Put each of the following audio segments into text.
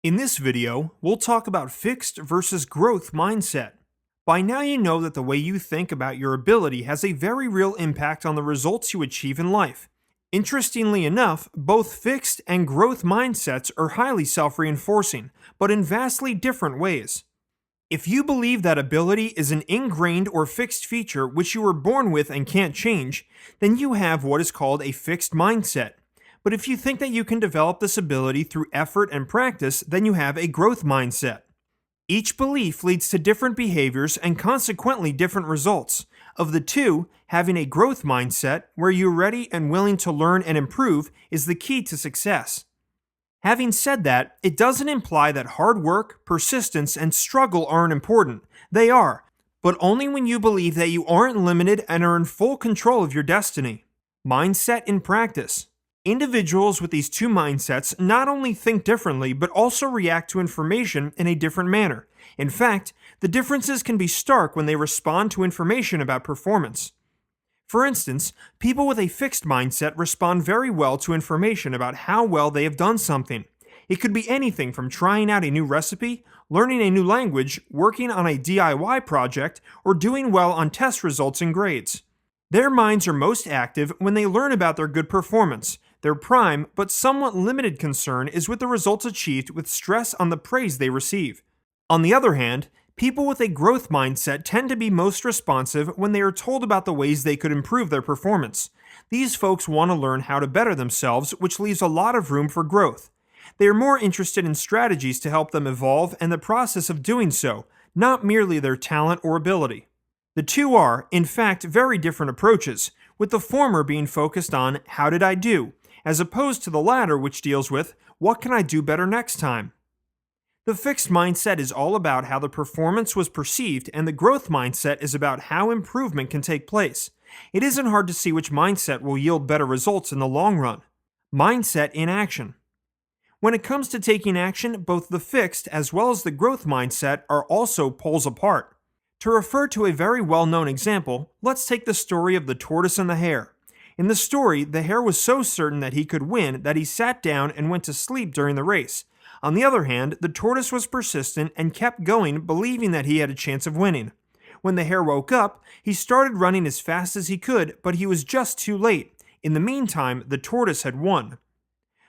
In this video, we'll talk about fixed versus growth mindset. By now you know that the way you think about your ability has a very real impact on the results you achieve in life. Interestingly enough, both fixed and growth mindsets are highly self-reinforcing, but in vastly different ways. If you believe that ability is an ingrained or fixed feature which you were born with and can't change, then you have what is called a fixed mindset. But if you think that you can develop this ability through effort and practice, then you have a growth mindset. Each belief leads to different behaviors and consequently different results. Of the two, having a growth mindset, where you're ready and willing to learn and improve, is the key to success. Having said that, it doesn't imply that hard work, persistence, and struggle aren't important. They are, but only when you believe that you aren't limited and are in full control of your destiny. Mindset in practice. Individuals with these two mindsets not only think differently, but also react to information in a different manner. In fact, the differences can be stark when they respond to information about performance. For instance, people with a fixed mindset respond very well to information about how well they have done something. It could be anything from trying out a new recipe, learning a new language, working on a DIY project, or doing well on test results and grades. Their minds are most active when they learn about their good performance. Their prime, but somewhat limited concern is with the results achieved with stress on the praise they receive. On the other hand, people with a growth mindset tend to be most responsive when they are told about the ways they could improve their performance. These folks want to learn how to better themselves, which leaves a lot of room for growth. They are more interested in strategies to help them evolve and the process of doing so, not merely their talent or ability. The two are, in fact, very different approaches, with the former being focused on how did I do, as opposed to the latter which deals with what can I do better next time. The fixed mindset is all about how the performance was perceived, and the growth mindset is about how improvement can take place. It isn't hard to see which mindset will yield better results in the long run. Mindset in action. When it comes to taking action, both the fixed as well as the growth mindset are also poles apart. To refer to a very well-known example, let's take the story of the tortoise and the hare. In the story, the hare was so certain that he could win that he sat down and went to sleep during the race. On the other hand, the tortoise was persistent and kept going, believing that he had a chance of winning. When the hare woke up, he started running as fast as he could, but he was just too late. In the meantime, the tortoise had won.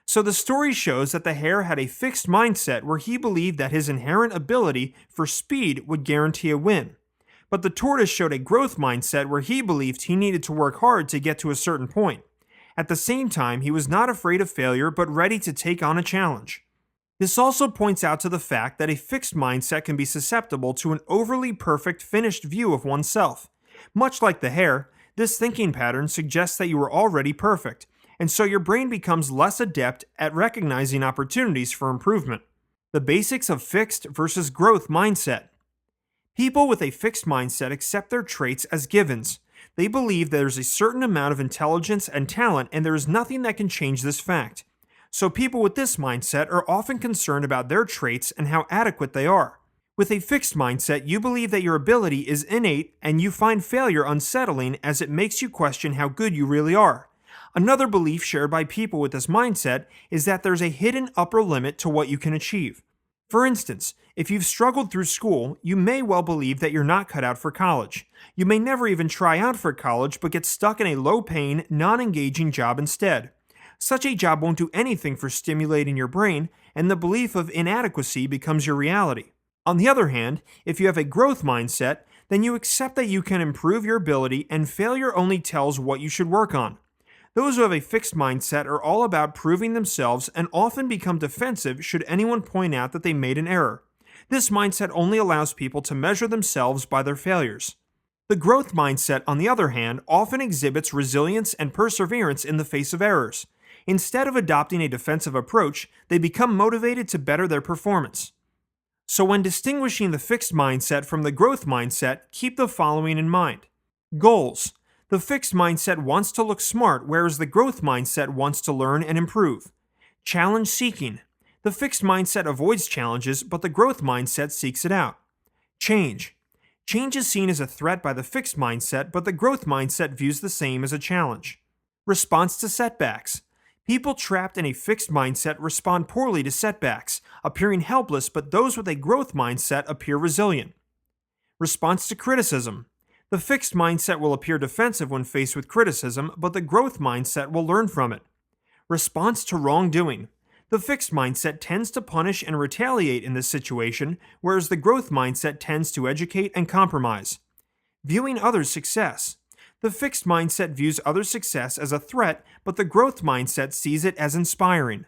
So the story shows that the hare had a fixed mindset where he believed that his inherent ability for speed would guarantee a win. But the tortoise showed a growth mindset where he believed he needed to work hard to get to a certain point. At the same time, he was not afraid of failure but ready to take on a challenge. This also points out to the fact that a fixed mindset can be susceptible to an overly perfect finished view of oneself. Much like the hare, this thinking pattern suggests that you are already perfect, and so your brain becomes less adept at recognizing opportunities for improvement. The basics of fixed versus growth mindset. People with a fixed mindset accept their traits as givens. They believe there is a certain amount of intelligence and talent, and there is nothing that can change this fact. So people with this mindset are often concerned about their traits and how adequate they are. With a fixed mindset, you believe that your ability is innate, and you find failure unsettling as it makes you question how good you really are. Another belief shared by people with this mindset is that there's a hidden upper limit to what you can achieve. For instance, if you've struggled through school, you may well believe that you're not cut out for college. You may never even try out for college but get stuck in a low-paying, non-engaging job instead. Such a job won't do anything for stimulating your brain, and the belief of inadequacy becomes your reality. On the other hand, if you have a growth mindset, then you accept that you can improve your ability and failure only tells what you should work on. Those who have a fixed mindset are all about proving themselves and often become defensive should anyone point out that they made an error. This mindset only allows people to measure themselves by their failures. The growth mindset, on the other hand, often exhibits resilience and perseverance in the face of errors. Instead of adopting a defensive approach, they become motivated to better their performance. So when distinguishing the fixed mindset from the growth mindset, keep the following in mind. Goals. The fixed mindset wants to look smart, whereas the growth mindset wants to learn and improve. Challenge seeking. The fixed mindset avoids challenges, but the growth mindset seeks it out. Change. Change is seen as a threat by the fixed mindset, but the growth mindset views the same as a challenge. Response to setbacks. People trapped in a fixed mindset respond poorly to setbacks. appearing helpless, but those with a growth mindset appear resilient. Response to criticism. The fixed mindset will appear defensive when faced with criticism, but the growth mindset will learn from it. Response to wrongdoing. The fixed mindset tends to punish and retaliate in this situation, whereas the growth mindset tends to educate and compromise. Viewing others' success. The fixed mindset views others' success as a threat, but the growth mindset sees it as inspiring.